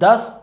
10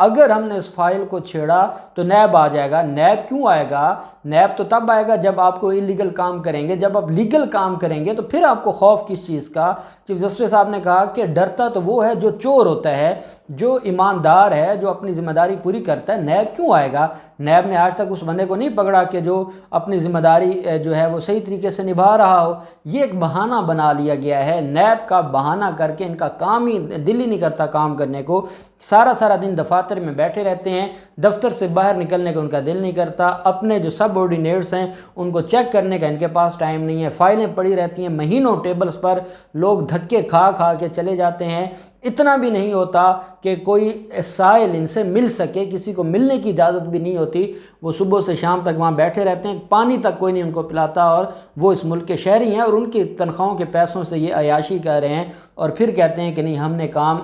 اگر ہم نے اس فائل کو چھیڑا تو نیب آ جائے گا۔ نیب کیوں آئے گا؟ نیب تو تب آئے گا جب آپ کو ایلیگل کام کریں گے، جب آپ لیگل کام کریں گے تو پھر آپ کو خوف کس چیز کا؟ چیف جسٹس صاحب نے کہا کہ ڈرتا تو وہ ہے جو چور ہوتا ہے، جو ایماندار ہے، جو اپنی ذمہ داری پوری کرتا ہے۔ نیب کیوں آئے گا؟ نیب نے آج تک اس بندے کو نہیں پکڑا کہ جو اپنی ذمہ داری جو ہے وہ صحیح طریقے سے نبھا رہا ہو۔ یہ ایک بہانہ بنا لیا گیا ہے، نیب کا بہانہ کر کے ان کا کام ہی دل ہی نہیں کرتا کام کرنے کو، سارا دن دفاتر میں بیٹھے رہتے ہیں، دفتر سے باہر نکلنے کا ان کا دل نہیں کرتا، اپنے جو سب آرڈینیٹس ہیں ان کو چیک کرنے کا ان کے پاس ٹائم نہیں ہے، فائلیں پڑی رہتی ہیں مہینوں ٹیبلز پر، لوگ دھکے کھا کے چلے جاتے ہیں، اتنا بھی نہیں ہوتا کہ کوئی سائل ان سے مل سکے، کسی کو ملنے کی اجازت بھی نہیں ہوتی، وہ صبح سے شام تک وہاں بیٹھے رہتے ہیں، پانی تک کوئی نہیں ان کو پلاتا، اور وہ اس ملک کے شہری ہیں اور ان کی تنخواہوں کے پیسوں سے یہ عیاشی کر رہے ہیں، اور پھر کہتے ہیں کہ نہیں ہم نے کام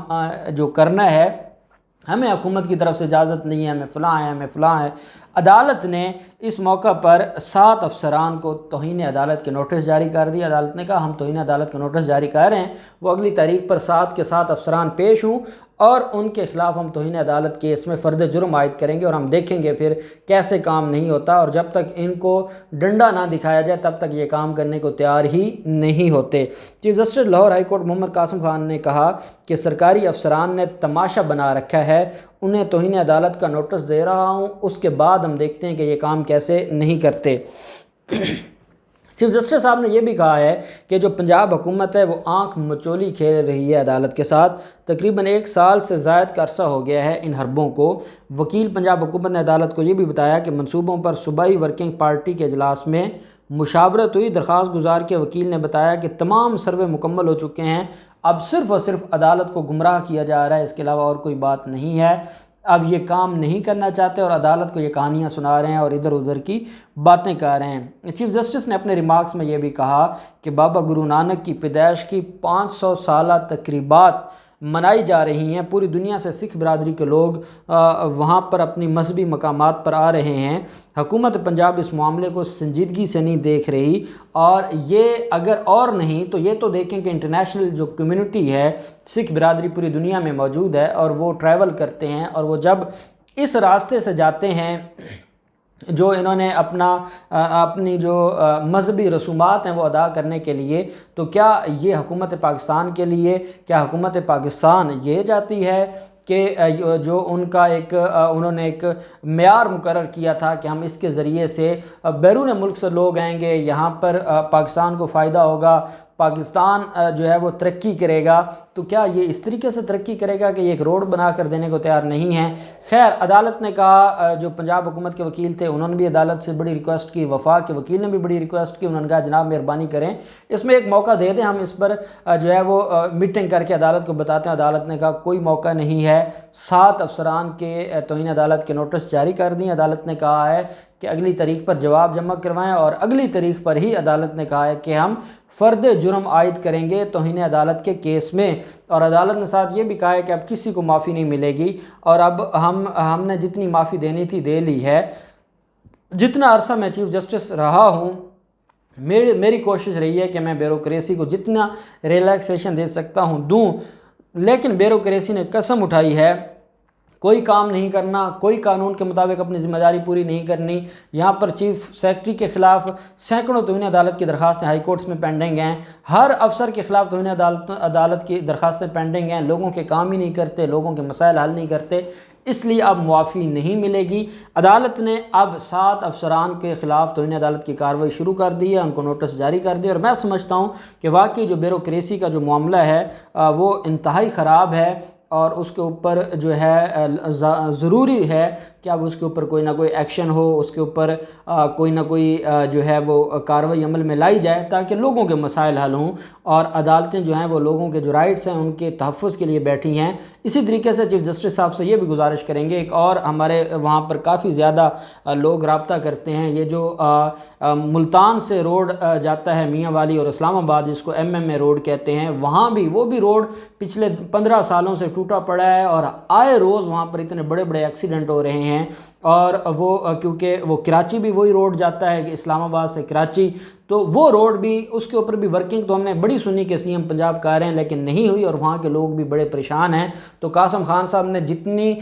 جو کرنا ہے، ہمیں حکومت کی طرف سے اجازت نہیں ہے، ہمیں فلاں ہے، ہمیں فلاں ہے۔ عدالت نے اس موقع پر 7 افسران کو توہین عدالت کے نوٹس جاری کر دی۔ عدالت نے کہا ہم توہین عدالت کے نوٹس جاری کر رہے ہیں، وہ اگلی تاریخ پر 7 کے 7 افسران پیش ہوں اور ان کے خلاف ہم توہین عدالت کیس میں فرد جرم عائد کریں گے، اور ہم دیکھیں گے پھر کیسے کام نہیں ہوتا، اور جب تک ان کو ڈنڈا نہ دکھایا جائے تب تک یہ کام کرنے کو تیار ہی نہیں ہوتے۔ Chief justice Lahore high court Muhammad Qasim Khan نے کہا کہ سرکاری افسران نے تماشا بنا رکھا ہے، انہیں توہین عدالت کا نوٹس دے رہا ہوں، اس کے بعد ہم دیکھتے ہیں کہ یہ کام کیسے نہیں کرتے۔ چیف جسٹس صاحب نے یہ بھی کہا ہے کہ جو پنجاب حکومت ہے وہ آنکھ مچولی کھیل رہی ہے عدالت کے ساتھ، تقریباً 1 سال سے زائد کا عرصہ ہو گیا ہے ان حربوں کو۔ وکیل پنجاب حکومت نے عدالت کو یہ بھی بتایا کہ منصوبوں پر صوبائی ورکنگ پارٹی کے اجلاس میں مشاورت ہوئی۔ درخواست گزار کے وکیل نے بتایا کہ تمام سروے مکمل ہو چکے ہیں، اب صرف اور صرف عدالت کو گمراہ کیا جا رہا ہے، اس کے علاوہ اور کوئی بات نہیں ہے۔ اب یہ کام نہیں کرنا چاہتے اور عدالت کو یہ کہانیاں سنا رہے ہیں اور ادھر ادھر کی باتیں کر رہے ہیں۔ چیف جسٹس نے اپنے ریمارکس میں یہ بھی کہا کہ بابا گرو نانک کی پیدائش کی 500 سالہ تقریبات منائی جا رہی ہیں، پوری دنیا سے سکھ برادری کے لوگ وہاں پر اپنی مذہبی مقامات پر آ رہے ہیں۔ حکومت پنجاب اس معاملے کو سنجیدگی سے نہیں دیکھ رہی، اور یہ اگر اور نہیں تو یہ تو دیکھیں کہ انٹرنیشنل جو کمیونٹی ہے، سکھ برادری پوری دنیا میں موجود ہے، اور وہ ٹریول کرتے ہیں، اور وہ جب اس راستے سے جاتے ہیں جو انہوں نے اپنی جو مذہبی رسومات ہیں وہ ادا کرنے کے لیے، تو کیا یہ حکومت پاکستان کے لیے، کیا حکومت پاکستان یہ جاتی ہے کہ جو ان کا انہوں نے ایک معیار مقرر کیا تھا کہ ہم اس کے ذریعے سے بیرون ملک سے لوگ آئیں گے، یہاں پر پاکستان کو فائدہ ہوگا، پاکستان جو ہے وہ ترقی کرے گا، تو کیا یہ اس طریقے سے ترقی کرے گا کہ یہ ایک روڈ بنا کر دینے کو تیار نہیں ہے؟ خیر، عدالت نے کہا، جو پنجاب حکومت کے وکیل تھے انہوں نے بھی عدالت سے بڑی ریکویسٹ کی، وفاق کے وکیل نے بھی بڑی ریکویسٹ کی، انہوں نے کہا جناب مہربانی کریں اس میں ایک موقع دے دیں، ہم اس پر جو ہے وہ میٹنگ کر کے عدالت کو بتاتے ہیں۔ عدالت نے کہا کوئی موقع نہیں ہے، 7 افسران کے توہین عدالت کے نوٹس جاری کر دیں۔ عدالت نے کہا ہے کہ اگلی تاریخ پر جواب جمع کروائیں، اور اگلی تاریخ پر ہی عدالت نے کہا ہے کہ ہم فرد جرم عائد کریں گے توہین عدالت کے کیس میں، اور عدالت نے ساتھ یہ بھی کہا ہے کہ اب کسی کو معافی نہیں ملے گی، اور اب ہم نے جتنی معافی دینی تھی دے لی ہے۔ جتنا عرصہ میں چیف جسٹس رہا ہوں، میری کوشش رہی ہے کہ میں بیوروکریسی کو جتنا ریلیکسیشن دے سکتا ہوں دوں، لیکن بیوروکریسی نے قسم اٹھائی ہے کوئی کام نہیں کرنا، کوئی قانون کے مطابق اپنی ذمہ داری پوری نہیں کرنی۔ یہاں پر چیف سیکرٹری کے خلاف سینکڑوں توہین عدالت کی درخواستیں ہائی کورٹس میں پینڈنگ ہیں، ہر افسر کے خلاف توہین عدالت کی درخواستیں پینڈنگ ہیں، لوگوں کے کام ہی نہیں کرتے، لوگوں کے مسائل حل نہیں کرتے، اس لیے اب معافی نہیں ملے گی۔ عدالت نے اب 7 افسران کے خلاف توہین عدالت کی کارروائی شروع کر دی ہے، ان کو نوٹس جاری کر دیا، اور میں سمجھتا ہوں کہ واقعی جو بیوروکریسی کا جو معاملہ ہے وہ انتہائی خراب ہے، اور اس کے اوپر جو ہے ضروری ہے کہ اب اس کے اوپر کوئی نہ کوئی ایکشن ہو، اس کے اوپر کوئی نہ کوئی جو ہے وہ کارروائی عمل میں لائی جائے تاکہ لوگوں کے مسائل حل ہوں، اور عدالتیں جو ہیں وہ لوگوں کے جو رائٹس ہیں ان کے تحفظ کے لیے بیٹھی ہیں۔ اسی طریقے سے چیف جسٹس صاحب سے یہ بھی گزارش کریں گے، ایک اور ہمارے وہاں پر کافی زیادہ لوگ رابطہ کرتے ہیں، یہ جو ملتان سے روڈ جاتا ہے میاں والی اور اسلام آباد، جس کو اے روڈ کہتے ہیں، وہاں بھی وہ بھی روڈ پچھلے 15 سالوں سے ٹوٹا پڑا ہے، اور آئے روز وہاں پر اتنے بڑے بڑے ایکسیڈنٹ ہو رہے ہیں، اور وہ کیونکہ وہ کراچی بھی وہی روڈ جاتا ہے کہ اسلام آباد سے کراچی، تو وہ روڈ بھی اس کے اوپر بھی ورکنگ تو ہم نے بڑی سنی کہ سی ایم پنجاب کا رہے ہیں لیکن نہیں ہوئی، اور وہاں کے لوگ بھی بڑے پریشان ہیں۔ تو قاسم خان صاحب نے جتنی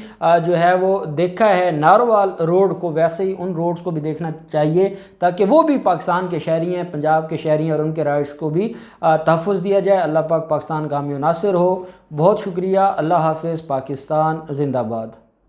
جو ہے وہ دیکھا ہے ناروال روڈ کو، ویسے ہی ان روڈز کو بھی دیکھنا چاہیے تاکہ وہ بھی پاکستان کے شہری ہیں، پنجاب کے شہری ہیں، اور ان کے رائٹس کو بھی تحفظ دیا جائے۔ اللہ پاک پاکستان کا حامی و ناصر ہو۔ بہت شکریہ، اللہ حافظ، پاکستان زندہ باد۔